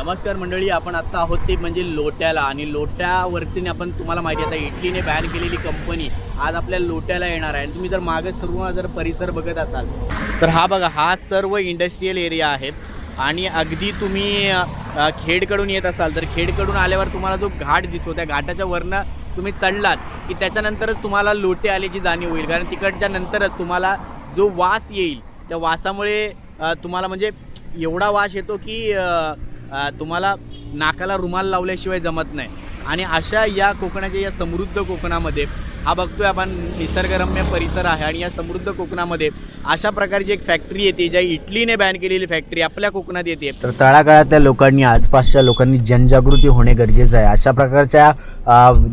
नमस्कार मंडळी, आपण आत्ता आहोत ते म्हणजे लोट्याला. आणि लोट्यावरती आपण तुम्हाला माहिती आहे आता इटलीने बॅन केलेली कंपनी आज आपल्या लोट्याला येणार आहे. तुम्ही जर मागे सर्व जर परिसर बघत असाल तर हा बघा, हा सर्व इंडस्ट्रियल एरिया आहे. आणि अगदी तुम्ही खेडकडून येत असाल तर खेडकडून आल्यावर तुम्हाला जो घाट दिसतो त्या घाटाच्या वरनं तुम्ही चढलात की त्याच्यानंतरच तुम्हाला लोटे आल्याची जाणीव होईल. कारण तिकडच्या नंतरच तुम्हाला जो वास येईल त्या वासामुळे तुम्हाला म्हणजे एवढा वास येतो की तुम्हाला नाकाला रुमाल लावल्याशिवाय जमत नाही. आणि अशा या कोकणाच्या या समृद्ध कोकणामध्ये हा बघतोय आपण निसर्गरम्य परिसर आहे. आणि या समृद्ध कोकणामध्ये अशा प्रकारची एक फॅक्टरी येते ज्या इटलीने बॅन केलेली फॅक्टरी आपल्या कोकणात येते. तर तळागाळातल्या लोकांनी, आसपासच्या लोकांनी जनजागृती होणे गरजेचं आहे. अशा प्रकारच्या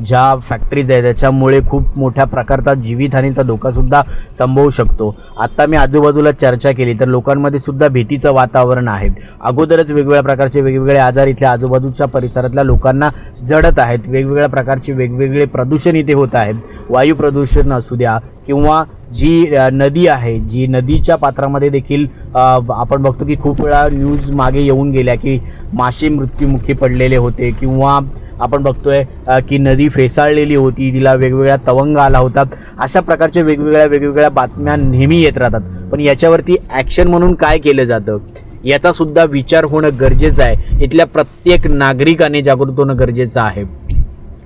ज्या फॅक्टरीज आहेत त्याच्यामुळे खूप मोठ्या प्रकारचा जीवितहानीचा धोकासुद्धा संभवू शकतो. आत्ता मी आजूबाजूला चर्चा केली तर लोकांमध्ये सुद्धा भीतीचं वातावरण आहे. अगोदरच वेगवेगळ्या प्रकारचे वेगवेगळे आजार इथल्या आजूबाजूच्या परिसरातल्या लोकांना जडत आहेत. वेगवेगळ्या प्रकारचे वेगवेगळे प्रदूषण इथे होत आहेत. वायू प्रदूषण असू द्या किंवा जी नदी आहे, जी नदीच्या पात्रामध्ये देखील आपण बघतो की खूप वेळा न्यूज मागे येऊन गेल्या की मासे मृत्युमुखी पडलेले होते किंवा आपण बघतोय की नदी फेसाळलेली होती, तिला वेगवेगळ्या तवंग आला होता. अशा प्रकारच्या वेगवेगळ्या बातम्या नेहमी येत राहतात. पण याच्यावरती ॲक्शन म्हणून काय केलं जातं याचा सुद्धा विचार होणं गरजेचं आहे. इथल्या प्रत्येक नागरिकाने जागृत होणं गरजेचं आहे.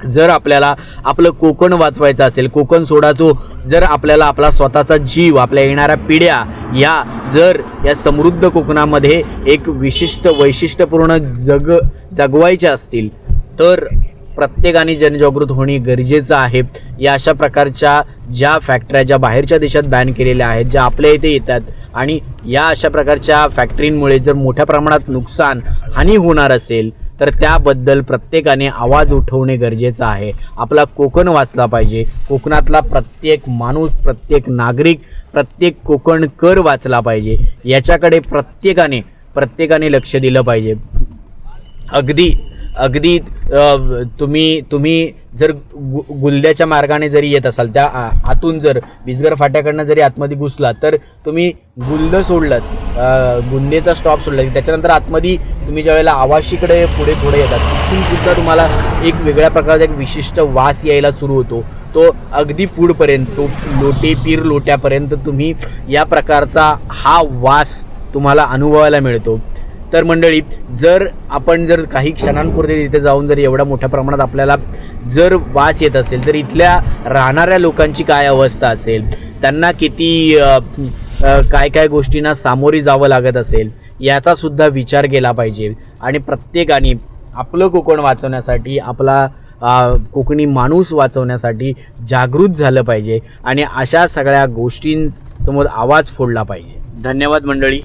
जर आपल्याला आपलं कोकण वाचवायचं असेल, कोकण सोडाचो, जर आपल्याला आपला स्वतःचा जीव, आपल्या येणाऱ्या पिढ्या जर या समृद्ध कोकणामध्ये एक विशिष्ट वैशिष्ट्यपूर्ण जगवायच्या असतील तर प्रत्येकाने जनजागृत होणे गरजेचं आहे. या अशा प्रकारच्या ज्या फॅक्टऱ्या ज्या बाहेरच्या देशात बॅन केलेल्या आहेत, ज्या आपल्या इथे येतात आणि या अशा प्रकारच्या फॅक्टरींमुळे जर मोठ्या प्रमाणात नुकसान, हानी होणार असेल तर त्याबद्दल प्रत्येकाने आवाज उठवणे गरजेचं आहे. आपला कोकण वाचला पाहिजे. कोकणातला प्रत्येक माणूस, प्रत्येक नागरिक, प्रत्येक कोकणकर वाचला पाहिजे. याच्याकडे प्रत्येकाने लक्ष दिलं पाहिजे. अगदी तुम्ही जर गुलद्याच्या मार्गाने जरी येत असाल, त्या आतून जर बिजगर फाट्याकडनं जरी आतमध्ये घुसलात तर तुम्ही गुलद सोडलात, गुंदेचा स्टॉप सोडला की त्याच्यानंतर आतमध्ये तुम्ही ज्यावेळेला आवाशीकडे पुढे येतात तिथून सुद्धा तुम्हाला एक वेगळ्या प्रकारचा एक विशिष्ट वास यायला सुरू होतो. तो अगदी पुढपर्यंत, तो पीर लोट्यापर्यंत तुम्ही या प्रकारचा हा वास तुम्हाला अनुभवायला मिळतो. तर मंडळी, जर आपण काही क्षणांपूर्वी तिथे जाऊन जर एवढ्या मोठ्या प्रमाणात आपल्याला जर वास येत असेल तर इथल्या राहणाऱ्या लोकांची काय अवस्था असेल, त्यांना किती काय गोष्टींना सामोरी जावं लागत असेल याचा सुद्धा विचार केला पाहिजे. आणि प्रत्येकाने आपलं कोकण वाचवण्यासाठी, आपला कोकणी माणूस वाचवण्यासाठी जागृत झालं पाहिजे आणि अशा सगळ्या गोष्टींसमोर आवाज फोडला पाहिजे. धन्यवाद मंडळी.